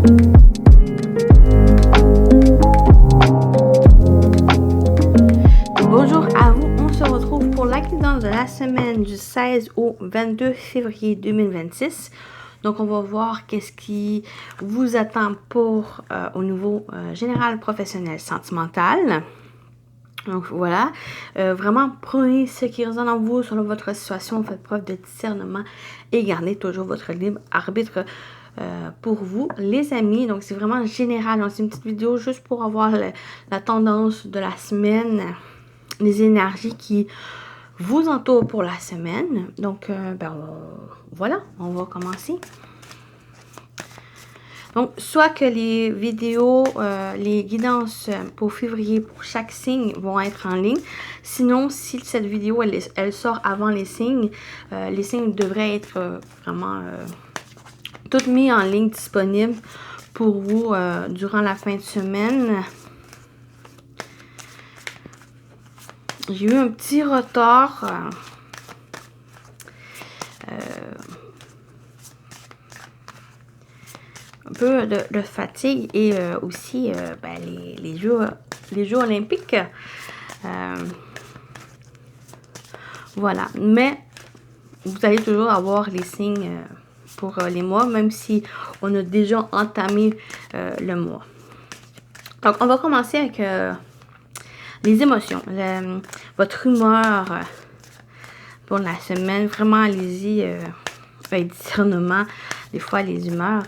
Bonjour à vous, on se retrouve pour la guidance de la semaine du 16 au 22 février 2026. Donc, on va voir qu'est-ce qui vous attend pour au niveau général, professionnel, sentimental. Donc, voilà. Vraiment, prenez ce qui résonne en vous selon votre situation. Faites preuve de discernement et gardez toujours votre libre arbitre pour vous, les amis. Donc, c'est vraiment général. Donc, c'est une petite vidéo juste pour avoir la tendance de la semaine, les énergies qui vous entourent pour la semaine. Donc, voilà, on va commencer. Donc, soit que les vidéos, les guidances pour février pour chaque signe vont être en ligne. Sinon, si cette vidéo, elle sort avant les signes devraient être vraiment toutes mis en ligne disponibles pour vous durant la fin de semaine. J'ai eu un petit retard. Un peu de fatigue et aussi les Jeux olympiques. Voilà. Mais vous allez toujours avoir les signes pour les mois, même si on a déjà entamé le mois. Donc, on va commencer avec les émotions. Votre humeur pour la semaine. Vraiment, allez-y avec discernement. Des fois, les humeurs...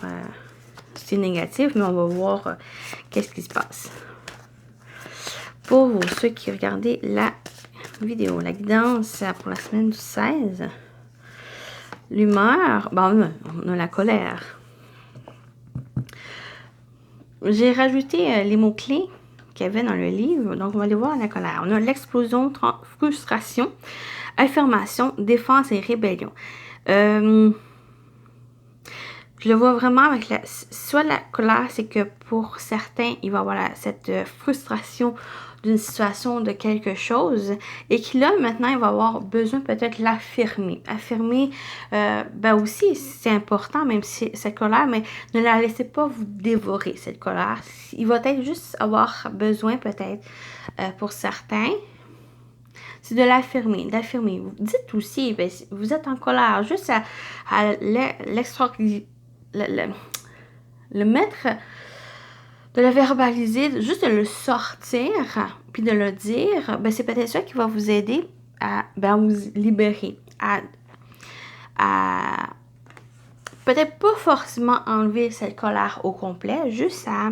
c'est négatif, mais on va voir qu'est-ce qui se passe. Pour ceux qui regardaient la vidéo, la guidance pour la semaine du 16, l'humeur, on a la colère. J'ai rajouté les mots-clés qu'il y avait dans le livre, donc on va aller voir la colère. On a l'explosion, frustration, affirmation, défense et rébellion. Je le vois vraiment avec soit la colère, c'est que pour certains, il va y avoir cette frustration d'une situation, de quelque chose, et que là, maintenant, il va avoir besoin peut-être l'affirmer. Affirmer, aussi, c'est important, même si cette colère, mais ne la laissez pas vous dévorer, cette colère. Il va peut-être juste avoir besoin, peut-être, pour certains, c'est de l'affirmer, d'affirmer. Vous dites aussi, vous êtes en colère, juste à le mettre, de le verbaliser, juste de le sortir, puis de le dire, c'est peut-être ça qui va vous aider à vous libérer, à peut-être pas forcément enlever cette colère au complet, juste à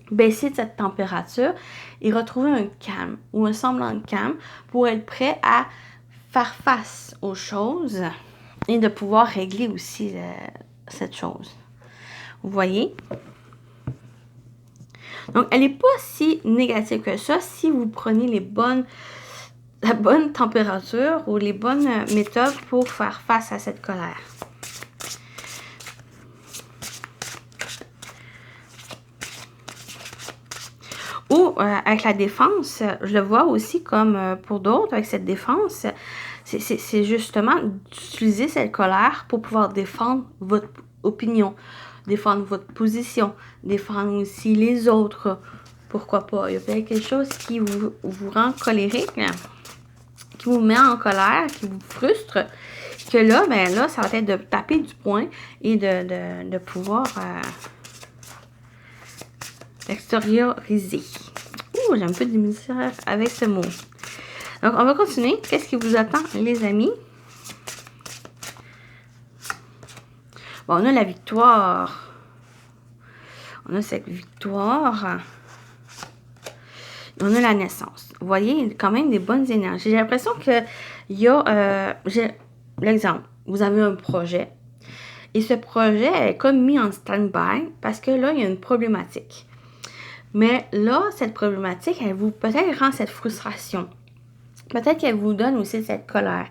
baisser cette température et retrouver un calme ou un semblant de calme pour être prêt à faire face aux choses et de pouvoir régler aussi cette chose. Vous voyez? Donc, elle n'est pas si négative que ça si vous prenez la bonne température ou les bonnes méthodes pour faire face à cette colère. Ou avec la défense, je le vois aussi comme pour d'autres, avec cette défense, c'est justement d'utiliser cette colère pour pouvoir défendre votre opinion, défendre votre position, défendre aussi les autres. Pourquoi pas? Il y a peut-être quelque chose qui vous rend colérique, qui vous met en colère, qui vous frustre, que là, ça va être de taper du poing et de pouvoir extérioriser. J'ai un peu de misère avec ce mot. Donc, on va continuer. Qu'est-ce qui vous attend, les amis? On a la victoire. On a cette victoire. On a la naissance. Vous voyez, il y a quand même des bonnes énergies. J'ai l'impression qu'il y a... l'exemple, vous avez un projet. Et ce projet est comme mis en stand-by parce que là, il y a une problématique. Mais là, cette problématique, elle vous peut-être rend cette frustration. Peut-être qu'elle vous donne aussi cette colère.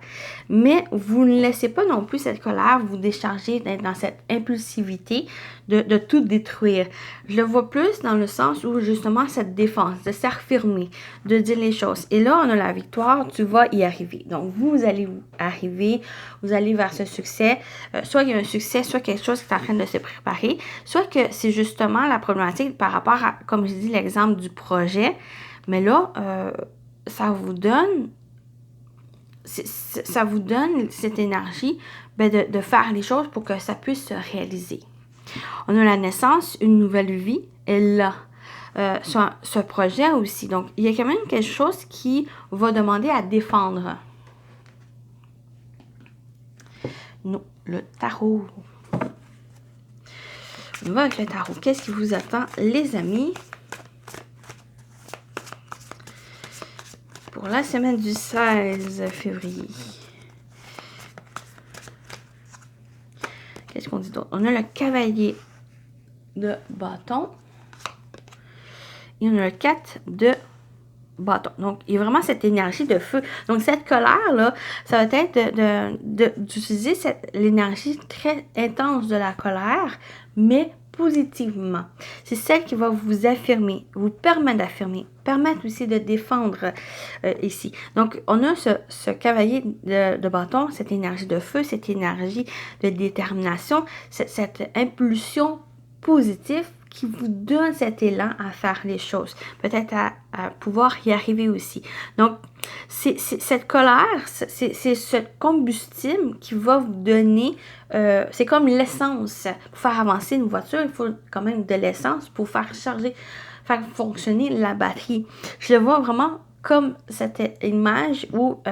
Mais vous ne laissez pas non plus cette colère vous décharger, d'être dans cette impulsivité de tout détruire. Je le vois plus dans le sens où justement cette défense, de s'affirmer, de dire les choses. Et là, on a la victoire, tu vas y arriver. Donc, vous allez arriver, vous allez vers ce succès. Soit il y a un succès, soit quelque chose qui est en train de se préparer, soit que c'est justement la problématique par rapport à, comme je dis, l'exemple du projet. Mais là, ça vous donne cette énergie de faire les choses pour que ça puisse se réaliser. On a la naissance, une nouvelle vie, et là, ce projet aussi. Donc, il y a quand même quelque chose qui va demander à défendre. Non, le tarot. On va avec le tarot. Qu'est-ce qui vous attend, les amis? Pour la semaine du 16 février. Qu'est-ce qu'on dit d'autre? On a le cavalier de bâton. Et on a le 4 de bâton. Donc, il y a vraiment cette énergie de feu. Donc, cette colère-là, ça va être d'utiliser l'énergie très intense de la colère, mais positivement. C'est celle qui va vous affirmer, vous permettre d'affirmer, permettre aussi de défendre ici. Donc, on a ce cavalier de bâton, cette énergie de feu, cette énergie de détermination, cette impulsion positive qui vous donne cet élan à faire les choses, peut-être à pouvoir y arriver aussi. Donc, c'est cette colère, c'est ce combustible qui va vous donner, c'est comme l'essence. Pour faire avancer une voiture, il faut quand même de l'essence pour faire fonctionner la batterie. Je le vois vraiment comme cette image où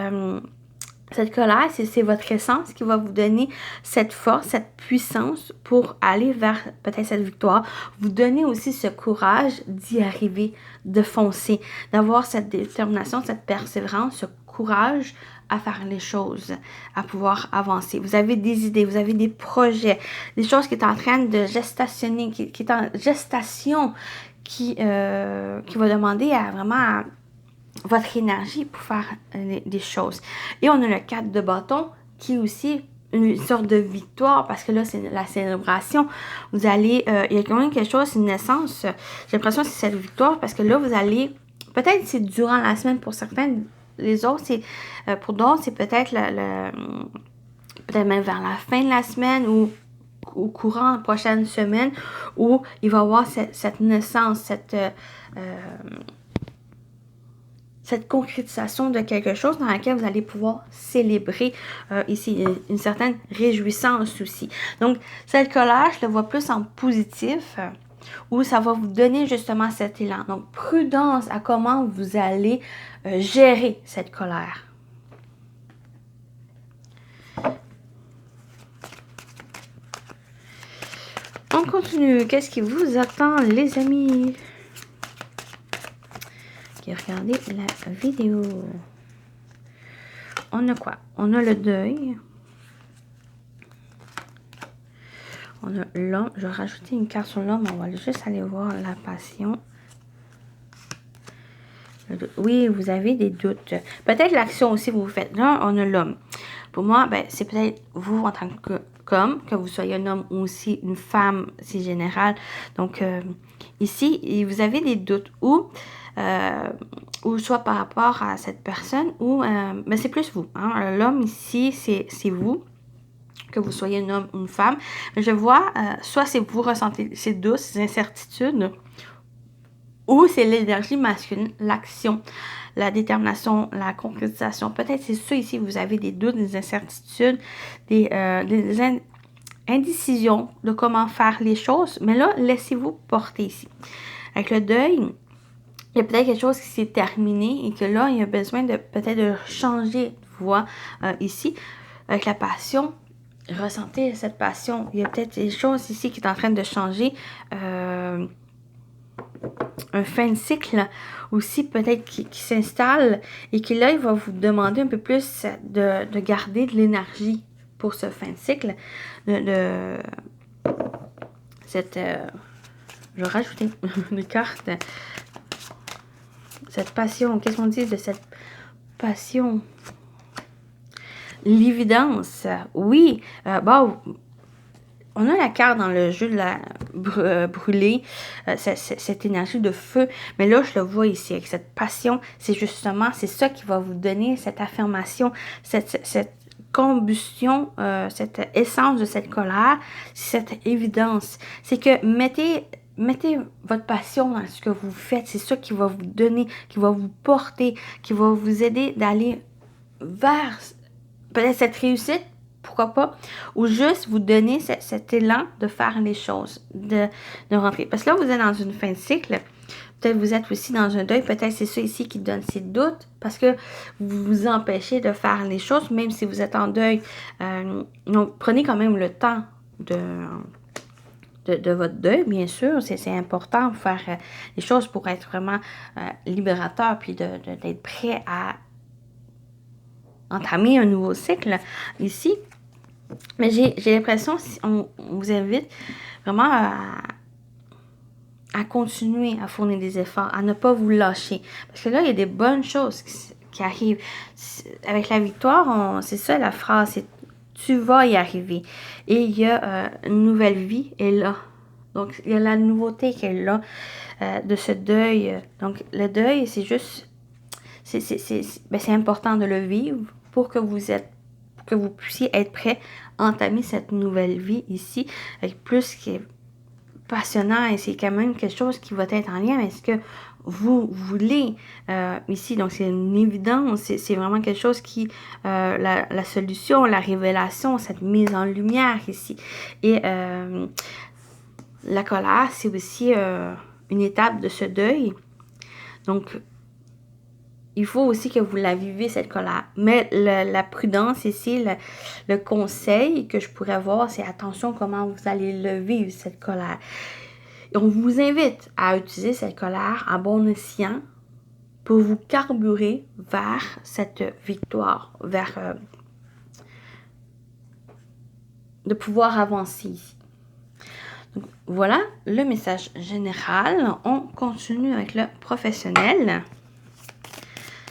cette colère, c'est votre essence qui va vous donner cette force, cette puissance pour aller vers peut-être cette victoire. Vous donner aussi ce courage d'y arriver, de foncer, d'avoir cette détermination, cette persévérance, ce courage à faire les choses, à pouvoir avancer. Vous avez des idées, vous avez des projets, des choses qui sont en train de gestationner, qui est en gestation, qui va demander à vraiment votre énergie pour faire des choses. Et on a le 4 de bâton qui est aussi une sorte de victoire parce que là, c'est la célébration. Vous allez, il y a quand même quelque chose, une naissance. J'ai l'impression que c'est cette victoire parce que là, vous allez, peut-être c'est durant la semaine pour certains, les autres, c'est pour d'autres, c'est peut-être peut-être même vers la fin de la semaine ou au courant de la prochaine semaine où il va y avoir cette naissance, cette concrétisation de quelque chose dans laquelle vous allez pouvoir célébrer ici une certaine réjouissance aussi. Donc, cette colère, je le vois plus en positif, où ça va vous donner justement cet élan. Donc, prudence à comment vous allez gérer cette colère. On continue. Qu'est-ce qui vous attend, les amis? Regardez la vidéo. On a quoi? On a le deuil. On a l'homme. Je vais rajouter une carte sur l'homme. On va juste aller voir la passion. Oui, vous avez des doutes. Peut-être l'action aussi vous faites. Là, on a l'homme. Pour moi, ben, c'est peut-être vous en tant qu'homme, que vous soyez un homme ou aussi une femme, c'est général. Donc, ici, vous avez des doutes ou soit par rapport à cette personne ou mais c'est plus vous. Hein? L'homme ici, c'est vous, que vous soyez un homme ou une femme. Je vois, soit c'est vous ressentez ces doutes, ces incertitudes, ou c'est l'énergie masculine, l'action, la détermination, la concrétisation. Peut-être c'est ça ici, vous avez des doutes, des incertitudes, des indécisions de comment faire les choses. Mais là, laissez-vous porter ici. Avec le deuil, il y a peut-être quelque chose qui s'est terminé et que là, il y a besoin de peut-être de changer de voie ici. Avec la passion, ressentez cette passion. Il y a peut-être des choses ici qui sont en train de changer. Un fin de cycle aussi peut-être qui s'installe et qui là, il va vous demander un peu plus de garder de l'énergie pour ce fin de cycle. Je vais rajouter une carte. Cette passion, qu'est-ce qu'on dit de cette passion. L'évidence, oui. Bon, on a la carte dans le jeu de la brûler, cette énergie de feu. Mais là, je le vois ici, avec cette passion, c'est justement, c'est ça qui va vous donner cette affirmation, cette combustion, cette essence de cette colère, cette évidence. C'est que mettez votre passion dans ce que vous faites. C'est ça qui va vous donner, qui va vous porter, qui va vous aider d'aller vers peut-être cette réussite, pourquoi pas, ou juste vous donner cet élan de faire les choses, de rentrer. Parce que là, vous êtes dans une fin de cycle, peut-être vous êtes aussi dans un deuil, peut-être c'est ça ici qui donne ces doutes, parce que vous vous empêchez de faire les choses, même si vous êtes en deuil. Donc, prenez quand même le temps de votre deuil, bien sûr, c'est important de faire les choses pour être vraiment libérateur, puis d'être prêt à entamer un nouveau cycle ici. Mais j'ai l'impression, on vous invite vraiment à continuer à fournir des efforts, à ne pas vous lâcher. Parce que là, il y a des bonnes choses qui arrivent. Avec la victoire, c'est ça la phrase, c'est tu vas y arriver. Et il y a une nouvelle vie est là. Donc, il y a la nouveauté qui est là de ce deuil. Donc, le deuil, c'est juste, c'est important de le vivre pour que vous puissiez être prêt à entamer cette nouvelle vie ici, avec plus qui est passionnant, et c'est quand même quelque chose qui va être en lien avec ce que vous voulez ici. Donc, c'est une évidence, c'est vraiment quelque chose qui, la solution, la révélation, cette mise en lumière ici. Et la colère, c'est aussi une étape de ce deuil. Donc, il faut aussi que vous la vivez, cette colère. Mais la prudence ici, le conseil que je pourrais avoir, c'est attention comment vous allez le vivre, cette colère. Et on vous invite à utiliser cette colère à bon escient pour vous carburer vers cette victoire, vers de pouvoir avancer ici. Donc, voilà le message général. On continue avec le professionnel.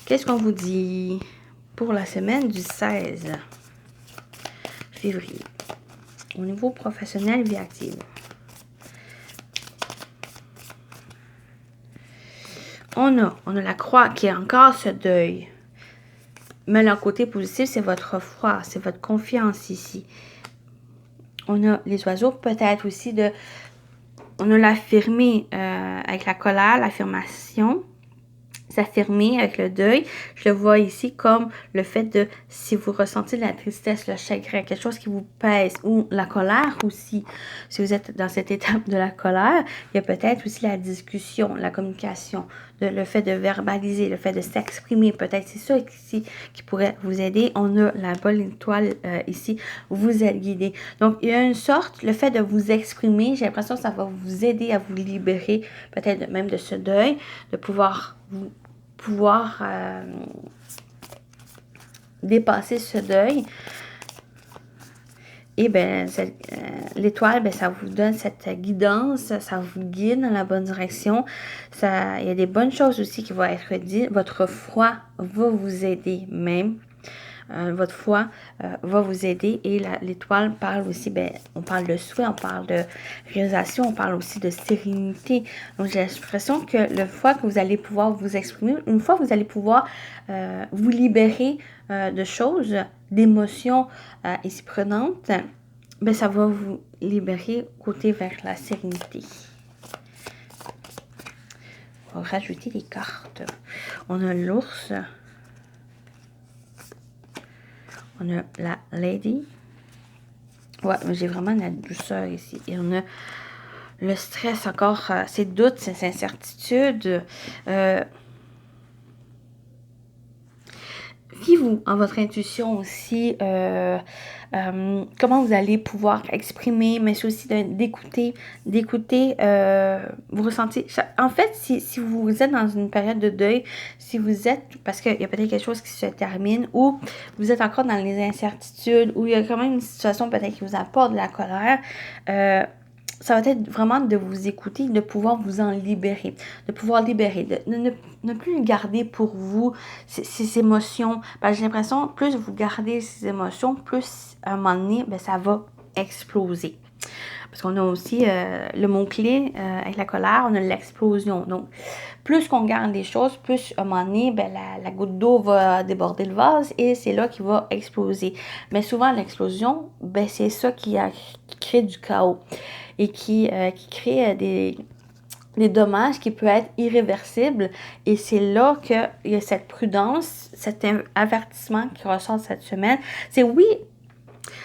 Qu'est-ce qu'on vous dit pour la semaine du 16 février? Au niveau professionnel, vie active. On a la croix qui est encore ce deuil. Mais le côté positif, c'est votre foi, c'est votre confiance ici. On a les oiseaux, peut-être aussi on a l'affirmer avec la colère, l'affirmation. S'affirmer avec le deuil, je le vois ici comme le fait de, si vous ressentez de la tristesse, le chagrin, quelque chose qui vous pèse, ou la colère aussi, si vous êtes dans cette étape de la colère, il y a peut-être aussi la discussion, la communication, le fait de verbaliser, le fait de s'exprimer, peut-être c'est ça ici qui pourrait vous aider. On a la bonne étoile ici, vous êtes guidé. Donc, il y a une sorte, le fait de vous exprimer, j'ai l'impression que ça va vous aider à vous libérer, peut-être même de ce deuil, de pouvoir dépasser ce deuil. Et bien, l'étoile, ça vous donne cette guidance, ça vous guide dans la bonne direction. Il y a des bonnes choses aussi qui vont être dites. Votre foi va vous aider même. Votre foi va vous aider. Et l'étoile parle aussi, on parle de souhait, on parle de réalisation, on parle aussi de sérénité. Donc, j'ai l'impression que le fois que vous allez pouvoir vous exprimer, une fois que vous allez pouvoir vous libérer de choses, d'émotions ici prenantes, ça va vous libérer côté vers la sérénité. On va rajouter des cartes. On a l'ours. On a la Lady. Ouais, j'ai vraiment la douceur ici. Et on a le stress encore, ces doutes, ces incertitudes. Fiez-vous en votre intuition aussi. Comment vous allez pouvoir exprimer, mais c'est aussi d'écouter, vous ressentez. En fait, si vous êtes dans une période de deuil, si vous êtes, parce qu'il y a peut-être quelque chose qui se termine, ou vous êtes encore dans les incertitudes, ou il y a quand même une situation peut-être qui vous apporte de la colère, ça va être vraiment de vous écouter, de pouvoir vous en libérer, de pouvoir libérer, de ne plus garder pour vous ces émotions. Parce que j'ai l'impression, plus vous gardez ces émotions, plus à un moment donné, ben, ça va exploser. Parce qu'on a aussi le mot-clé avec la colère, on a l'explosion. Donc, plus qu'on garde les choses, plus à un moment donné, ben, la goutte d'eau va déborder le vase et c'est là qu'il va exploser. Mais souvent, l'explosion, ben, c'est ça qui crée du chaos et qui crée des dommages qui peuvent être irréversibles. Et c'est là qu'il y a cette prudence, cet avertissement qui ressort cette semaine. C'est oui,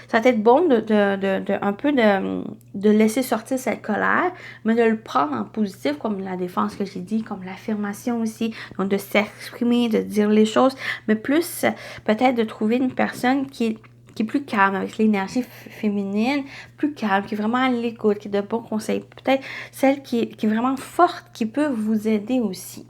ça va être bon de laisser sortir cette colère, mais de le prendre en positif, comme la défense que j'ai dit, comme l'affirmation aussi. Donc, de s'exprimer, de dire les choses, mais plus peut-être de trouver une personne qui est plus calme, avec l'énergie féminine, plus calme, qui est vraiment à l'écoute, qui a de bons conseils. Peut-être celle qui est vraiment forte, qui peut vous aider aussi.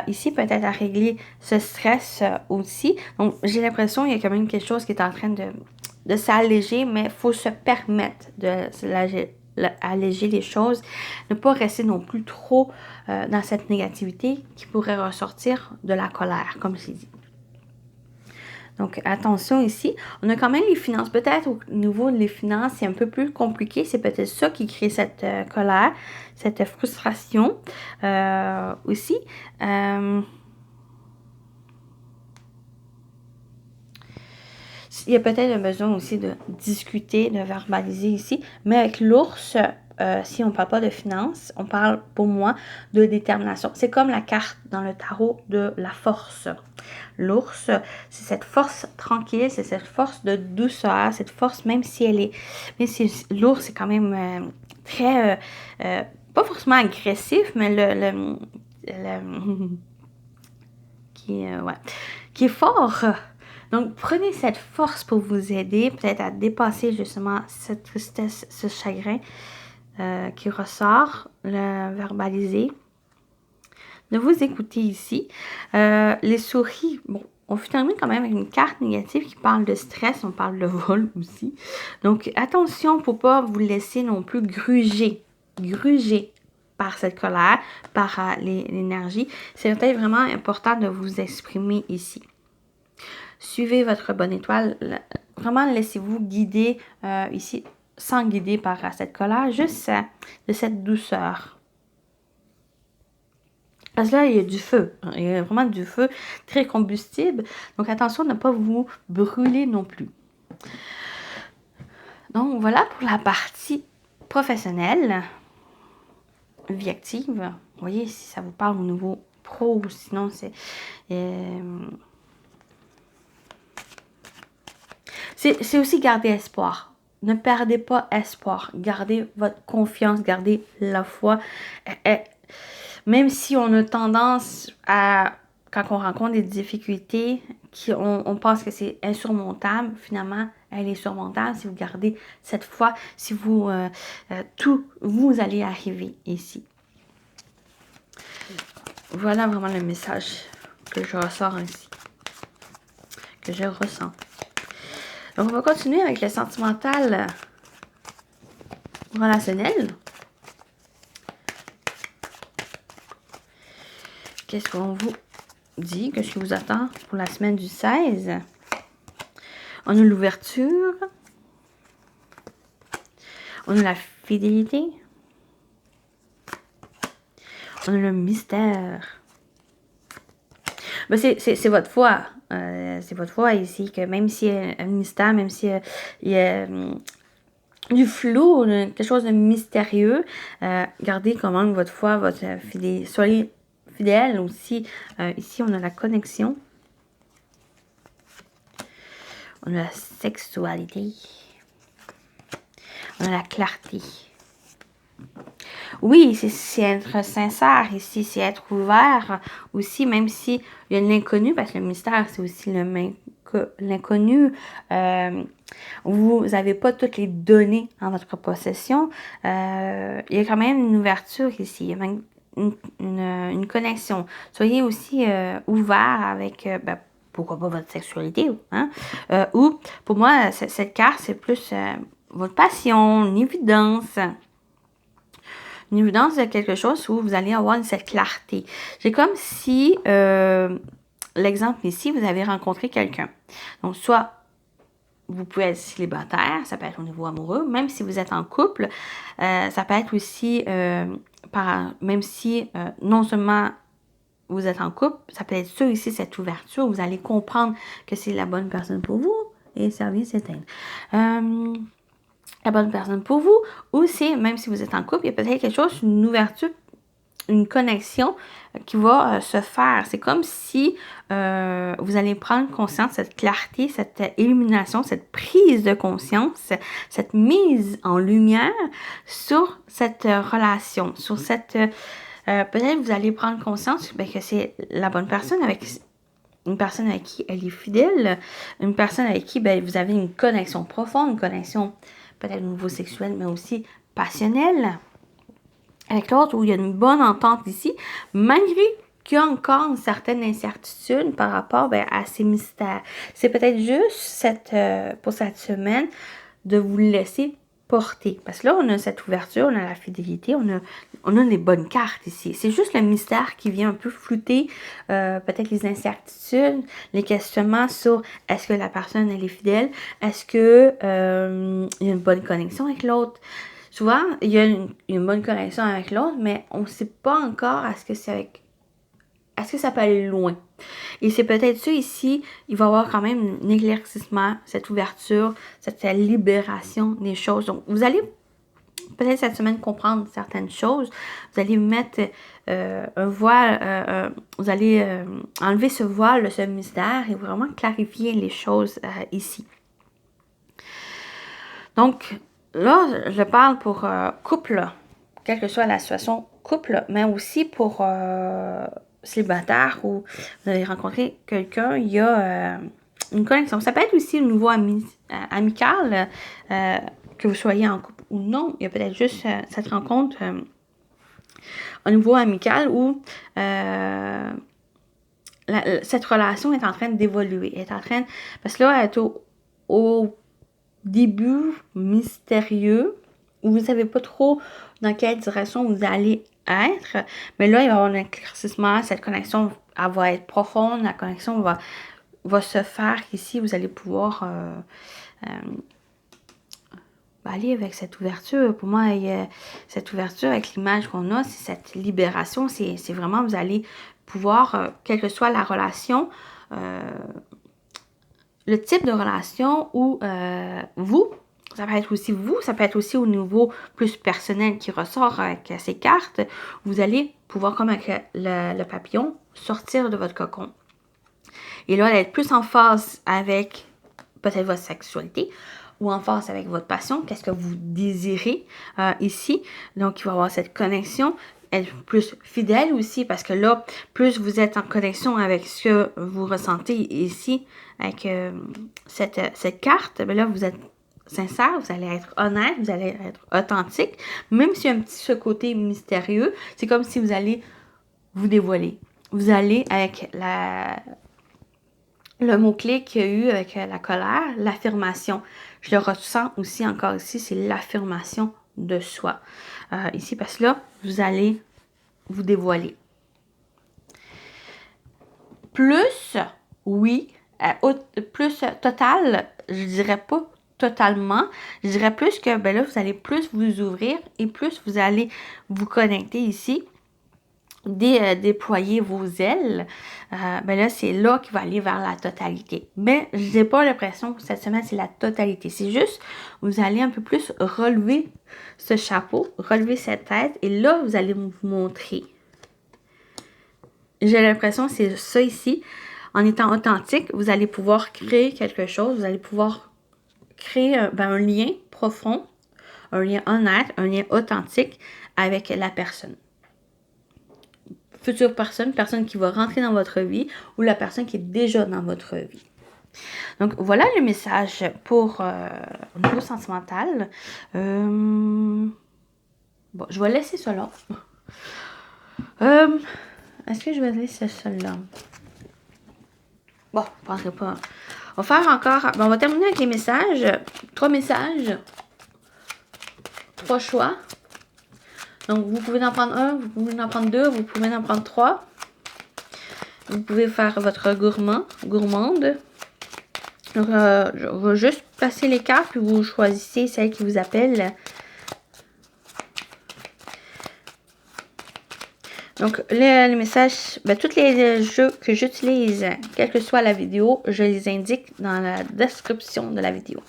Ici, peut-être à régler ce stress aussi. Donc, j'ai l'impression qu'il y a quand même quelque chose qui est en train de s'alléger, mais il faut se permettre de alléger les choses, ne pas rester non plus trop dans cette négativité qui pourrait ressortir de la colère, comme j'ai dit. Donc, attention ici. On a quand même les finances. Peut-être au niveau des finances, c'est un peu plus compliqué. C'est peut-être ça qui crée cette colère, cette frustration aussi. Il y a peut-être un besoin aussi de discuter, de verbaliser ici. Mais avec l'ours, si on ne parle pas de finances, on parle pour moi de détermination. C'est comme la carte dans le tarot de la force. L'ours, c'est cette force tranquille, c'est cette force de douceur, cette force même si elle est... Mais l'ours, c'est quand même très... pas forcément agressif, mais qui est fort. Donc, prenez cette force pour vous aider, peut-être à dépasser justement cette tristesse, ce chagrin qui ressort, le verbaliser. De vous écouter ici. Les souris, bon, on termine quand même avec une carte négative qui parle de stress, on parle de vol aussi. Donc, attention pour ne pas vous laisser non plus gruger par cette colère, par l'énergie. C'est peut-être vraiment important de vous exprimer ici. Suivez votre bonne étoile. Vraiment, laissez-vous guider ici, sans guider par cette colère, juste de cette douceur. Parce que là, il y a du feu. Il y a vraiment du feu très combustible. Donc, attention à ne pas vous brûler non plus. Donc, voilà pour la partie professionnelle. Vie active. Vous voyez, si ça vous parle au niveau pro ou sinon, c'est... c'est aussi garder espoir. Ne perdez pas espoir. Gardez votre confiance. Gardez la foi. Même si on a tendance à, quand on rencontre des difficultés, on pense que c'est insurmontable, finalement, elle est surmontable. Si vous gardez cette foi, si vous, vous allez arriver ici. Voilà vraiment le message que je ressors ici, que je ressens. Donc, on va continuer avec le sentimental relationnel. Qu'est-ce qu'on vous dit? Qu'est-ce qui vous attend pour la semaine du 16? On a l'ouverture. On a la fidélité. On a le mystère. Ben c'est votre foi. C'est votre foi ici, que même s'il y a un mystère, même s'il y a du flou, quelque chose de mystérieux, gardez quand même votre foi, votre fidélité. Soyez fidèle aussi. Ici, on a la connexion. On a la sexualité. On a la clarté. Oui, c'est être sincère ici, c'est être ouvert aussi, même s'il y a l'inconnu, parce que le mystère, c'est aussi l'inconnu. Vous n'avez pas toutes les données en votre possession. Il y a quand même une ouverture ici, il y a même une connexion. Soyez aussi ouvert avec, pourquoi pas votre sexualité, hein? Ou, pour moi, cette carte, c'est plus votre passion, une évidence. une évidence de quelque chose où vous allez avoir cette clarté. C'est comme si, l'exemple ici, vous avez rencontré quelqu'un. Donc, soit vous pouvez être célibataire, ça peut être au niveau amoureux, même si vous êtes en couple, ça peut être aussi, même si non seulement vous êtes en couple, ça peut être ça ici, cette ouverture, vous allez comprendre que c'est la bonne personne pour vous et ça vient s'éteindre. La bonne personne pour vous, ou c'est, même si vous êtes en couple, il y a peut-être quelque chose, une ouverture, une connexion qui va se faire. C'est comme si vous allez prendre conscience, cette clarté, cette illumination, cette prise de conscience, cette mise en lumière sur cette relation, sur cette... peut-être vous allez prendre conscience que c'est la bonne personne, avec une personne avec qui elle est fidèle, une personne avec qui vous avez une connexion profonde, une connexion peut-être au niveau sexuel, mais aussi passionnelle avec l'autre, où il y a une bonne entente ici, malgré qu'il y a encore une certaine incertitude par rapport à ces mystères. C'est peut-être juste pour cette semaine de vous laisser porter. Parce que là, on a cette ouverture, on a la fidélité, on a les bonnes cartes ici. C'est juste le mystère qui vient un peu flouter, peut-être les incertitudes, les questionnements sur est-ce que la personne, elle est fidèle, est-ce que il y a une bonne connexion avec l'autre. Souvent, il y a une bonne connexion avec l'autre, mais on ne sait pas encore est-ce que ça peut aller loin. Et c'est peut-être ça ici, il va y avoir quand même un éclaircissement, cette ouverture, cette libération des choses. Donc, vous allez peut-être cette semaine comprendre certaines choses. Vous allez mettre un voile, vous allez enlever ce voile, ce mystère et vraiment clarifier les choses ici. Donc, là, je parle pour couple, quelle que soit la situation couple, mais aussi pour célibataire où vous avez rencontré quelqu'un, il y a une connexion. Ça peut être aussi au niveau amical, que vous soyez en couple ou non. Il y a peut-être juste cette rencontre au niveau amical où cette relation est en train d'évoluer, parce que là, elle est au début mystérieux, où vous ne savez pas trop dans quelle direction vous allez être, mais là, il va y avoir un éclaircissement, cette connexion, elle va être profonde, la connexion va se faire ici, vous allez pouvoir aller avec cette ouverture. Pour moi, cette ouverture avec l'image qu'on a, c'est cette libération, c'est vraiment, vous allez pouvoir, quelle que soit la relation, le type de relation où ça peut être aussi vous, ça peut être aussi au niveau plus personnel qui ressort avec ces cartes, vous allez pouvoir, comme avec le papillon, sortir de votre cocon. Et là, être plus en phase avec peut-être votre sexualité ou en phase avec votre passion, qu'est-ce que vous désirez ici. Donc, il va y avoir cette connexion, être plus fidèle aussi, parce que là, plus vous êtes en connexion avec ce que vous ressentez ici, avec cette carte, là, vous êtes sincère, vous allez être honnête, vous allez être authentique, même s'il y a un petit ce côté mystérieux, c'est comme si vous allez vous dévoiler. Vous allez avec le mot-clé qu'il y a eu avec la colère, l'affirmation. Je le ressens aussi encore ici, c'est l'affirmation de soi. Ici, parce que là, vous allez vous dévoiler. Plus, oui, plus total, je dirais pas totalement. Je dirais plus que, là, vous allez plus vous ouvrir et plus vous allez vous connecter ici. Déployer vos ailes, là, c'est là qu'il va aller vers la totalité. Mais je n'ai pas l'impression que cette semaine, c'est la totalité. C'est juste, vous allez un peu plus relever ce chapeau, relever cette tête, et là, vous allez vous montrer. J'ai l'impression que c'est ça ici. En étant authentique, vous allez pouvoir créer quelque chose, vous allez pouvoir créer un lien profond, un lien honnête, un lien authentique avec la personne. Future personne qui va rentrer dans votre vie ou la personne qui est déjà dans votre vie. Donc, voilà le message pour au niveau sentimental. Bon, je vais laisser ça là. Est-ce que je vais laisser ça là? Bon, je ne penserai pas. On va faire encore... Bon, on va terminer avec les messages. 3 messages. 3 choix. Donc, vous pouvez en prendre un, vous pouvez en prendre deux, vous pouvez en prendre trois. Vous pouvez faire votre gourmande. Donc, je vais juste placer les cartes, puis vous choisissez celle qui vous appelle. Donc, les messages, tous les jeux que j'utilise, quelle que soit la vidéo, je les indique dans la description de la vidéo.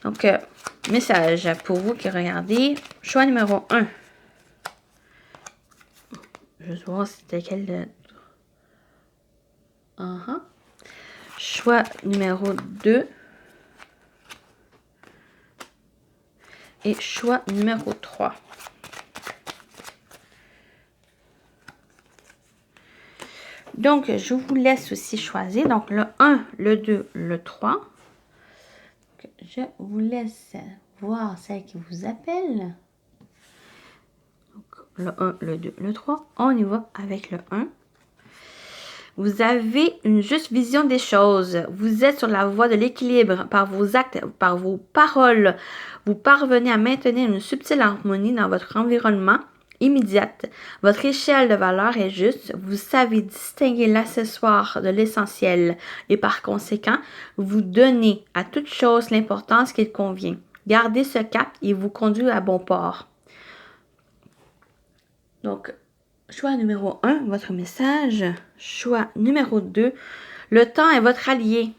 Donc, message pour vous qui regardez. Choix numéro 1. Je vais voir c'était quel de... Choix numéro 2. Et choix numéro 3. Donc, je vous laisse aussi choisir. Donc, le 1, le 2, le 3. Je vous laisse voir celle qui vous appelle. Donc, le 1, le 2, le 3. On y va avec le 1. Vous avez une juste vision des choses. Vous êtes sur la voie de l'équilibre par vos actes, par vos paroles. Vous parvenez à maintenir une subtile harmonie dans votre environnement immédiate. Votre échelle de valeur est juste. Vous savez distinguer l'accessoire de l'essentiel et par conséquent, vous donnez à toute chose l'importance qu'il convient. Gardez ce cap et vous conduit à bon port. Donc, choix numéro 1, votre message. Choix numéro 2, le temps est votre allié.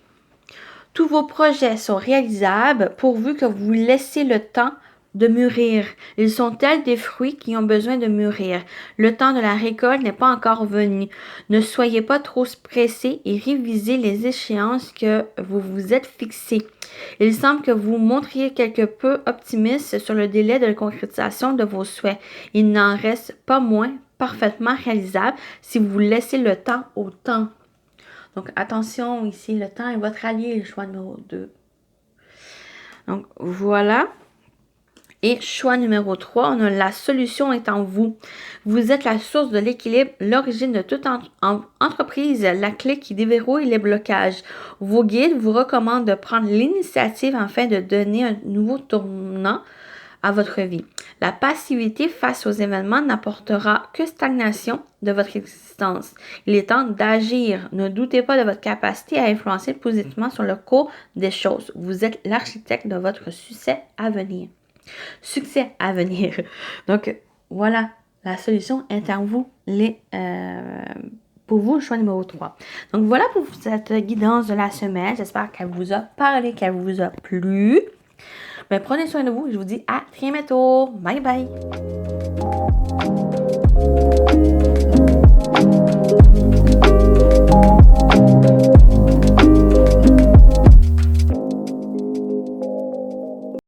Tous vos projets sont réalisables pourvu que vous laissez le temps de mûrir. Ils sont tels des fruits qui ont besoin de mûrir. Le temps de la récolte n'est pas encore venu. Ne soyez pas trop pressés et révisez les échéances que vous vous êtes fixées. Il semble que vous montriez quelque peu optimiste sur le délai de concrétisation de vos souhaits. Il n'en reste pas moins parfaitement réalisable si vous laissez le temps au temps. Donc, attention, ici, le temps est votre allié, le choix numéro 2. Donc, voilà. Et choix numéro 3, on a la solution est en vous. Vous êtes la source de l'équilibre, l'origine de toute entreprise, la clé qui déverrouille les blocages. Vos guides vous recommandent de prendre l'initiative afin de donner un nouveau tournant à votre vie. La passivité face aux événements n'apportera que stagnation de votre existence. Il est temps d'agir. Ne doutez pas de votre capacité à influencer positivement sur le cours des choses. Vous êtes l'architecte de votre succès à venir. Donc, voilà, la solution est en vous, pour vous, le choix numéro 3. Donc, voilà pour cette guidance de la semaine. J'espère qu'elle vous a parlé, qu'elle vous a plu. Mais prenez soin de vous. Je vous dis à très bientôt. Bye bye.